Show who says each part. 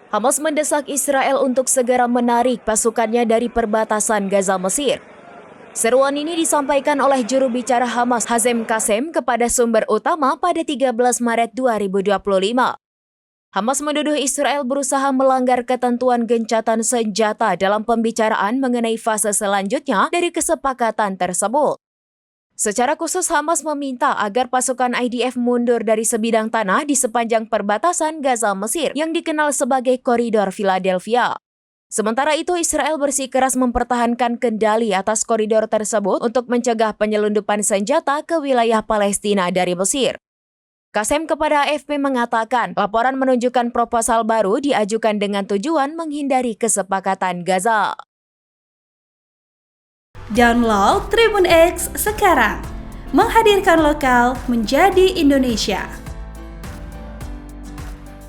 Speaker 1: Hamas mendesak Israel untuk segera menarik pasukannya dari perbatasan Gaza, Mesir. Seruan ini disampaikan oleh juru bicara Hamas Hazem Qassem kepada sumber utama pada 13 Maret 2025. Hamas menuduh Israel berusaha melanggar ketentuan gencatan senjata dalam pembicaraan mengenai fase selanjutnya dari kesepakatan tersebut. Secara khusus, Hamas meminta agar pasukan IDF mundur dari sebidang tanah di sepanjang perbatasan Gaza, Mesir yang dikenal sebagai Koridor Philadelphia. Sementara itu, Israel bersikeras mempertahankan kendali atas koridor tersebut untuk mencegah penyelundupan senjata ke wilayah Palestina dari Mesir. Qassem kepada AFP mengatakan, laporan menunjukkan proposal baru diajukan dengan tujuan menghindari kesepakatan Gaza.
Speaker 2: Download Tribun X sekarang, menghadirkan lokal menjadi Indonesia.